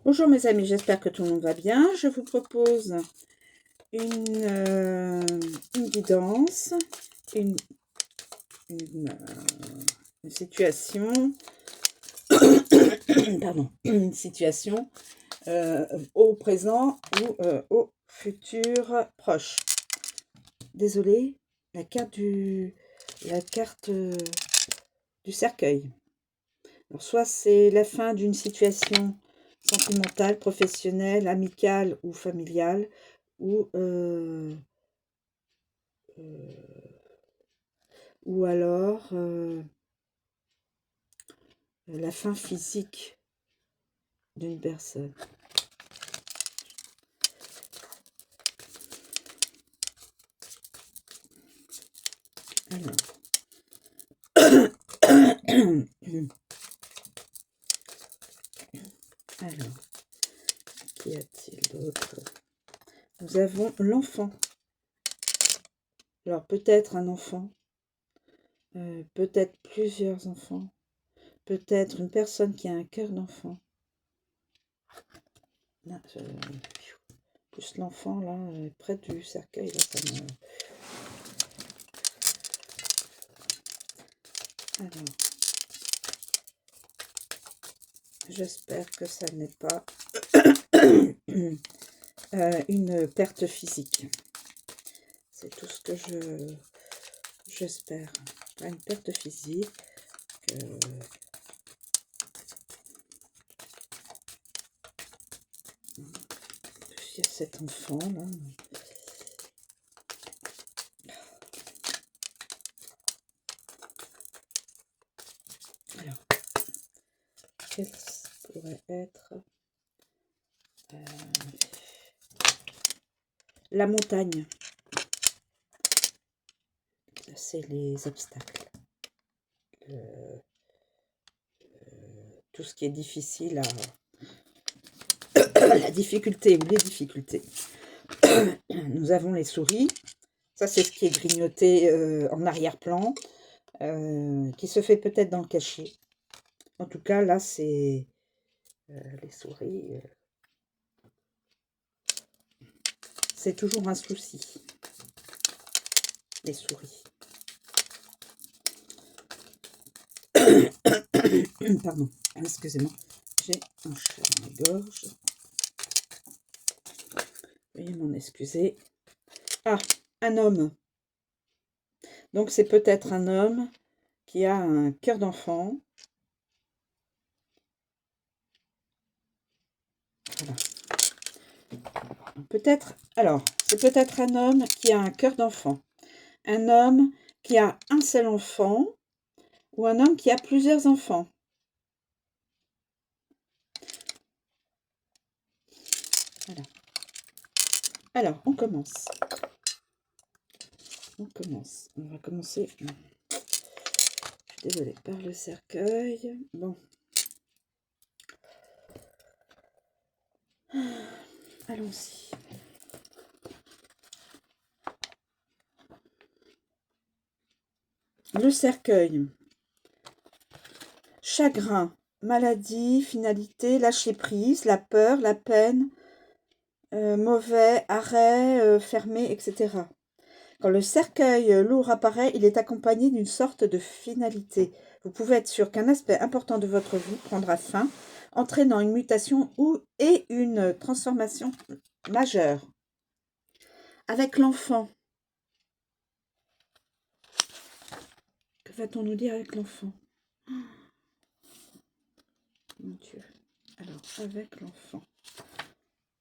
Bonjour mes amis, j'espère que tout le monde va bien. Je vous propose une guidance, une, une, une situation, pardon, une situation au présent ou au futur proche. Désolée, la carte du cercueil. Alors, soit c'est la fin d'une situation sentimentale, professionnelle, amicale ou familiale, euh, ou alors la fin physique d'une personne. Alors, qu'y a-t-il d'autre? Nous avons l'enfant. Alors, peut-être un enfant, peut-être plusieurs enfants, peut-être une personne qui a un cœur d'enfant. Plus l'enfant, là, près du cercueil, là, ça me... Alors, j'espère que ça n'est pas une perte physique. C'est tout ce que j'espère. Pas une perte physique. Il y a cet enfant là. Alors, quel pourrait être la montagne? C'est les obstacles. Tout ce qui est difficile la difficulté ou les difficultés. Nous avons les souris. Ça, c'est ce qui est grignoté en arrière-plan, qui se fait peut-être dans le cachet. En tout cas, là, c'est les souris. C'est toujours un souci, les souris. Pardon, excusez-moi. J'ai un chat dans la gorge. Veuillez m'en excuser. Ah, un homme. Donc, c'est peut-être un homme qui a un cœur d'enfant. Voilà. Peut-être, alors, c'est peut-être un homme qui a un cœur d'enfant. Un homme qui a un seul enfant ou un homme qui a plusieurs enfants. Voilà. Alors, on commence. On va commencer. Je suis désolée, par le cercueil. Bon. Allons-y. Le cercueil. Chagrin, maladie, finalité, lâcher prise, la peur, la peine, mauvais, arrêt, fermé, etc. Quand le cercueil lourd apparaît, il est accompagné d'une sorte de finalité. Vous pouvez être sûr qu'un aspect important de votre vie prendra fin, entraînant une mutation et une transformation majeure. Avec l'enfant, que va-t-on nous dire avec l'enfant? Mon Dieu. Alors, avec l'enfant.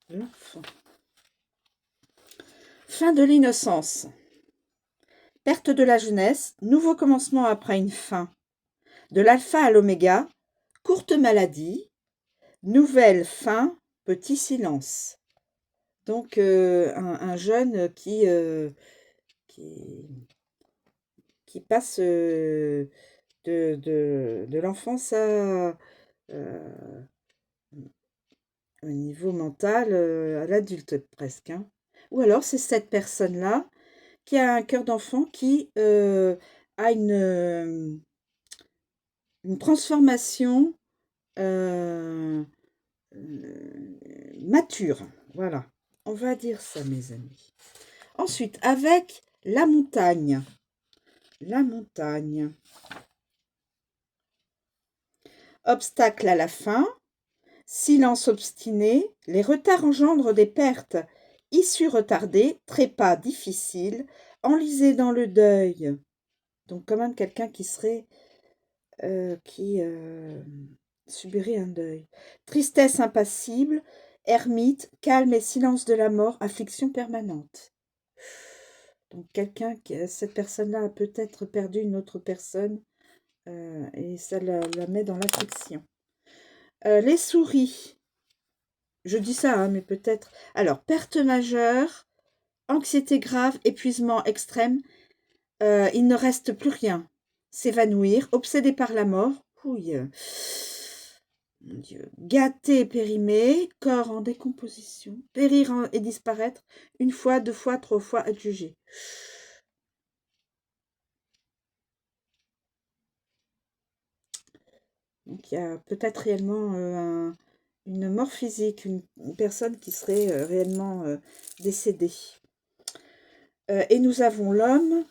L'enfant. Fin de l'innocence. Perte de la jeunesse, nouveau commencement après une fin. De l'alpha à l'oméga, courte maladie, nouvelle fin, petit silence. Donc, un jeune qui passe de l'enfance au niveau mental à l'adulte presque. Hein. Ou alors, c'est cette personne-là qui a un cœur d'enfant qui a une transformation mature. Voilà, on va dire ça, mes amis. Ensuite, avec la montagne. La montagne. Obstacle à la fin. Silence obstiné. Les retards engendrent des pertes. Issue retardée. Trépas difficile. Enlisé dans le deuil. Donc, quand même quelqu'un qui serait... qui subirait un deuil. Tristesse impassible. Ermite. Calme et silence de la mort. Affliction permanente. Donc, cette personne-là a peut-être perdu une autre personne et ça la met dans l'affliction. Les souris, je dis ça, hein, mais peut-être. Alors, perte majeure, anxiété grave, épuisement extrême, il ne reste plus rien. S'évanouir, obsédé par la mort, ouille, mon Dieu, gâté et périmé, corps en décomposition, périr et disparaître, une fois, deux fois, trois fois adjugé. Donc, il y a peut-être réellement une mort physique, une personne qui serait réellement décédée. Et nous avons l'homme,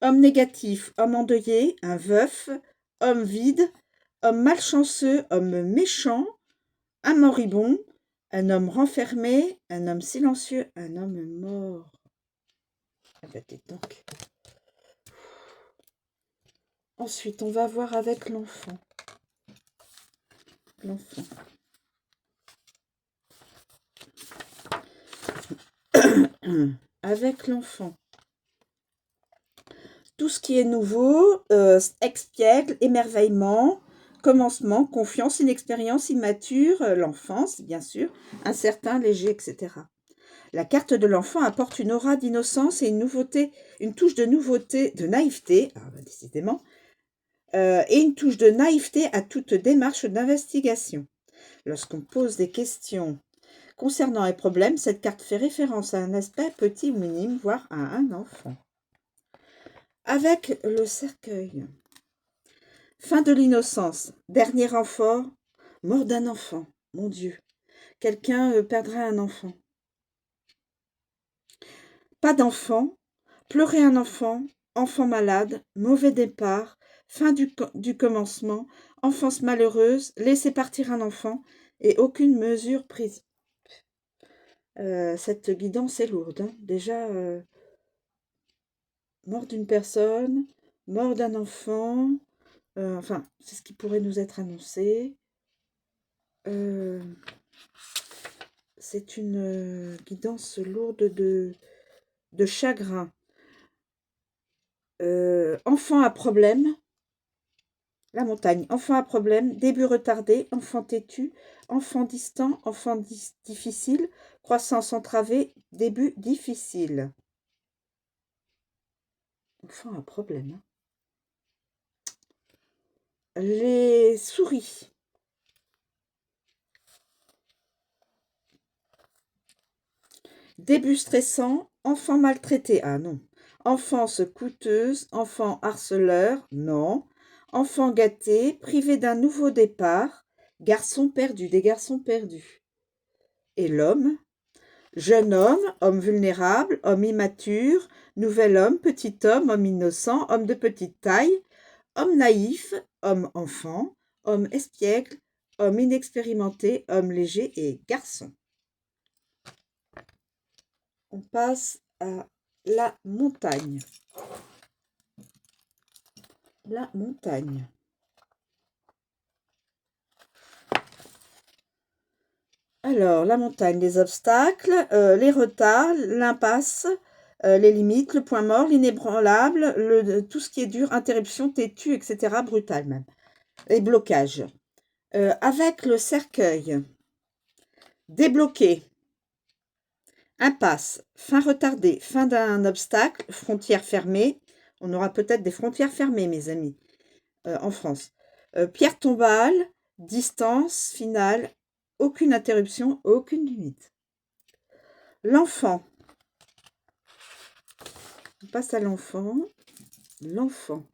homme négatif, homme endeuillé, un veuf, homme vide, homme malchanceux, homme méchant, un moribond, un homme renfermé, un homme silencieux, un homme mort. Ah ben, dis donc. Ensuite, on va voir avec l'enfant. L'enfant. Avec l'enfant. Tout ce qui est nouveau, expiègle, émerveillement, commencement, confiance, inexpérience, immature, l'enfance, bien sûr, incertain, léger, etc. La carte de l'enfant apporte une aura d'innocence et une nouveauté, une touche de nouveauté, de naïveté, décidément, et une touche de naïveté à toute démarche d'investigation. Lorsqu'on pose des questions concernant un problème, cette carte fait référence à un aspect petit ou minime, voire à un enfant. Avec le cercueil. Fin de l'innocence. Dernier renfort. Mort d'un enfant. Mon Dieu. Quelqu'un perdra un enfant. Pas d'enfant. Pleurer un enfant. Enfant malade. Mauvais départ. Fin du commencement. Enfance malheureuse. Laisser partir un enfant. Et aucune mesure prise. Cette guidance est lourde. Hein. Déjà, mort d'une personne. Mort d'un enfant. Enfin, c'est ce qui pourrait nous être annoncé. C'est une guidance lourde de chagrin. Enfant à problème. La montagne. Enfant à problème. Début retardé. Enfant têtu. Enfant distant. Enfant difficile. Croissance entravée. Début difficile. Enfant à problème. Hein. Les souris. Début stressant, enfant maltraité. Ah non. Enfance coûteuse, enfant harceleur. Non. Enfant gâté, privé d'un nouveau départ. Garçon perdu, des garçons perdus. Et l'homme. Jeune homme, homme vulnérable, homme immature, nouvel homme, petit homme innocent, homme de petite taille, homme naïf, homme enfant, homme espiègle, homme inexpérimenté, homme léger et garçon. On passe à la montagne. La montagne. Alors, la montagne, les obstacles, les retards, l'impasse, les limites, le point mort, l'inébranlable, tout ce qui est dur, interruption, têtu, etc., brutal même. Les blocages. Avec le cercueil. Débloqué. Impasse, fin retardée, fin d'un obstacle, frontière fermée. On aura peut-être des frontières fermées, mes amis, en France. Pierre tombale, distance, finale, aucune interruption, aucune limite. L'enfant. On passe à l'enfant. L'enfant.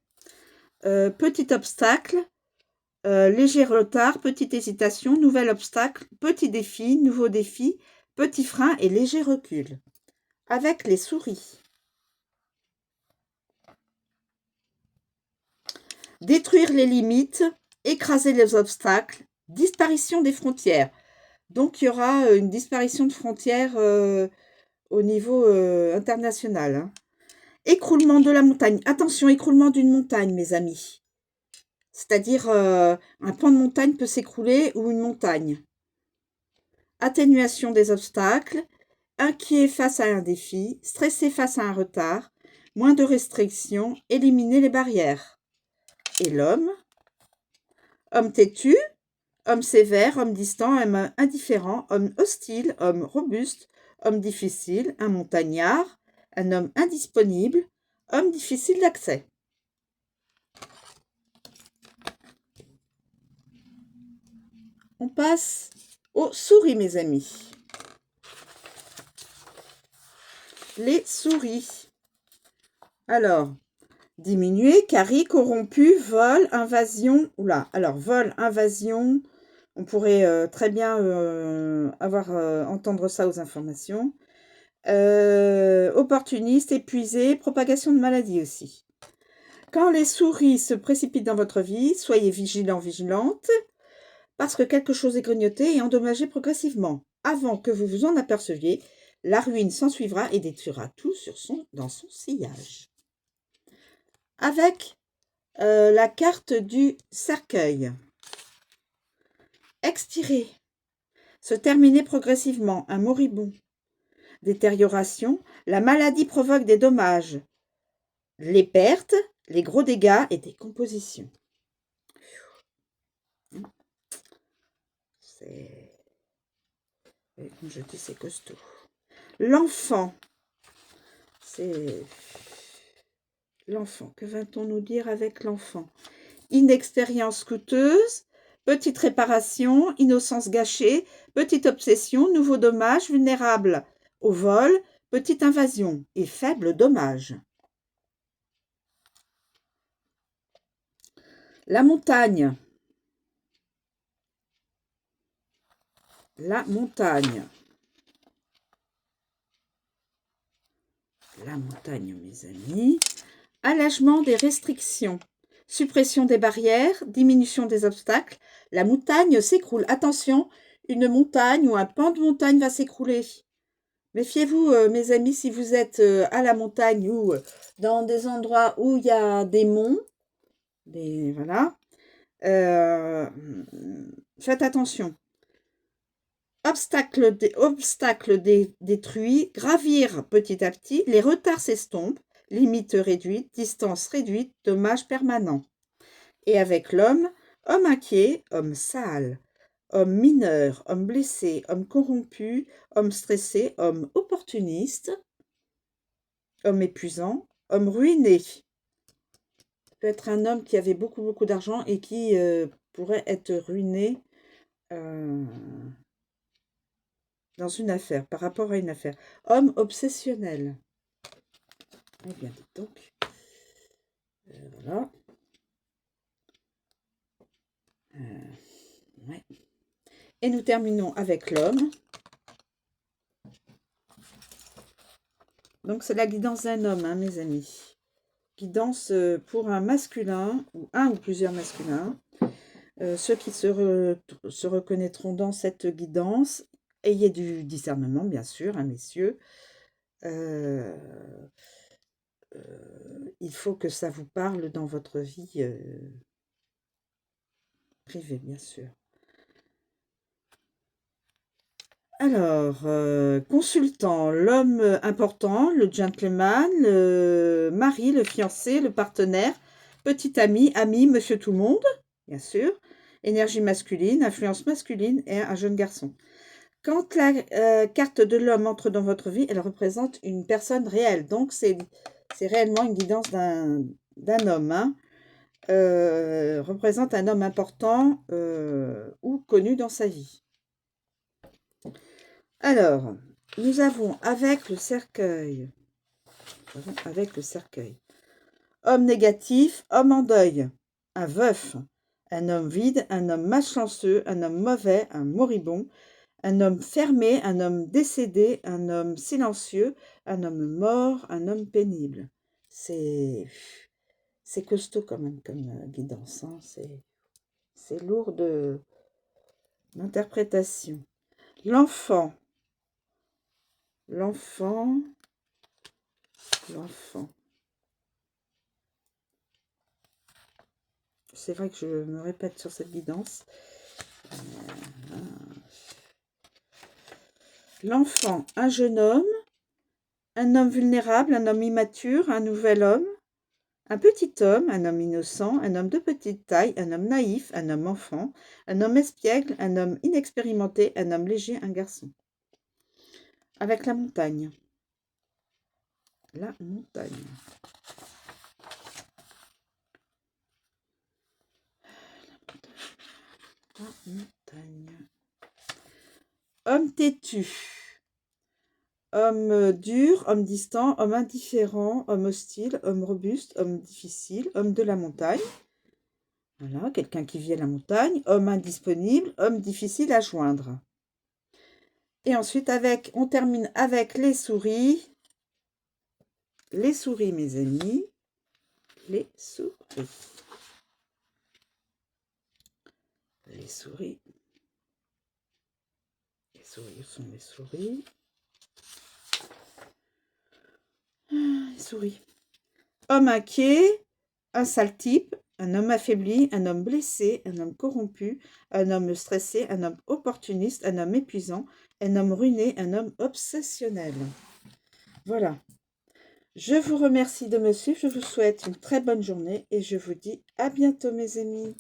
Petit obstacle, léger retard, petite hésitation, nouvel obstacle, petit défi, nouveau défi, petit frein et léger recul. Avec les souris. Détruire les limites, écraser les obstacles, disparition des frontières. Donc il y aura une disparition de frontières au niveau international. Hein. Écroulement de la montagne. Attention, écroulement d'une montagne, mes amis. C'est-à-dire, un pan de montagne peut s'écrouler ou une montagne. Atténuation des obstacles. Inquiet face à un défi. Stressé face à un retard. Moins de restrictions. Éliminer les barrières. Et l'homme. Homme têtu. Homme sévère. Homme distant. Homme indifférent. Homme hostile. Homme robuste. Homme difficile. Un montagnard. Un homme indisponible. Homme difficile d'accès. On passe aux souris, mes amis. Les souris. Alors, diminuer, carie, corrompu, vol, invasion. Oula, alors vol, invasion. On pourrait très bien entendre ça aux informations. Opportuniste, épuisé, propagation de maladies aussi. Quand les souris se précipitent dans votre vie, soyez vigilants, vigilantes, parce que quelque chose est grignoté et endommagé progressivement. Avant que vous vous en aperceviez, la ruine s'ensuivra et détruira tout dans son sillage. Avec la carte du cercueil. Expirer. Se terminer progressivement, un moribond. Détérioration. La maladie provoque des dommages. Les pertes, les gros dégâts et décomposition. Comme je dis, c'est costaud. L'enfant. C'est l'enfant. Que va-t-on nous dire avec l'enfant? Inexpérience coûteuse, petite réparation, innocence gâchée, petite obsession, nouveau dommage, vulnérable au vol, petite invasion et faible dommage. La montagne. La montagne. La montagne, mes amis. Allègement des restrictions. Suppression des barrières, diminution des obstacles. La montagne s'écroule. Attention, une montagne ou un pan de montagne va s'écrouler. Méfiez-vous, mes amis, si vous êtes à la montagne ou dans des endroits où il y a des monts. Voilà. Faites attention. Obstacle détruit, gravir petit à petit, les retards s'estompent, limite réduite, distance réduite, dommage permanent. Et avec l'homme, homme inquiet, homme sale, homme mineur, homme blessé, homme corrompu, homme stressé, homme opportuniste, homme épuisant, homme ruiné. Peut être un homme qui avait beaucoup d'argent et qui pourrait être ruiné dans une affaire, par rapport à une affaire. Homme obsessionnel. Eh bien, dites donc. Voilà. Ouais. Et nous terminons avec l'homme. Donc, c'est la guidance d'un homme, hein, mes amis. Guidance pour un masculin, ou un ou plusieurs masculins. Ceux qui se reconnaîtront dans cette guidance, ayez du discernement, bien sûr, hein, messieurs. Il faut que ça vous parle dans votre vie privée, bien sûr. Alors, consultant, l'homme important, le gentleman, le mari, le fiancé, le partenaire, petit ami, ami, monsieur tout le monde, bien sûr, énergie masculine, influence masculine et un jeune garçon. Quand la carte de l'homme entre dans votre vie, elle représente une personne réelle. Donc, c'est réellement une guidance d'un homme. Hein. Représente un homme important ou connu dans sa vie. Alors, nous avons avec le cercueil. Homme négatif, homme en deuil. Un veuf. un homme vide, un homme malchanceux, un homme mauvais, un moribond, un homme fermé, un homme décédé, un homme silencieux, un homme mort, un homme pénible. C'est costaud quand même comme guidance, hein. C'est lourd d'interprétation. L'enfant. L'enfant. L'enfant. C'est vrai que je me répète sur cette guidance. L'enfant, un jeune homme, un homme vulnérable, un homme immature, un nouvel homme, un petit homme, un homme innocent, un homme de petite taille, un homme naïf, un homme enfant, un homme espiègle, un homme inexpérimenté, un homme léger, un garçon. Avec la montagne. La montagne. La montagne. Homme têtu. Homme dur, homme distant, homme indifférent, homme hostile, homme robuste, homme difficile, homme de la montagne. Voilà, quelqu'un qui vit à la montagne. Homme indisponible, homme difficile à joindre. Et ensuite, on termine avec les souris. Les souris, mes amis. Les souris. Les souris. Les souris, où sont les souris? Les souris. Homme inquiet, un sale type, un homme affaibli, un homme blessé, un homme corrompu, un homme stressé, un homme opportuniste, un homme épuisant, un homme ruiné, un homme obsessionnel. Voilà. Je vous remercie de me suivre, je vous souhaite une très bonne journée et je vous dis à bientôt mes amis.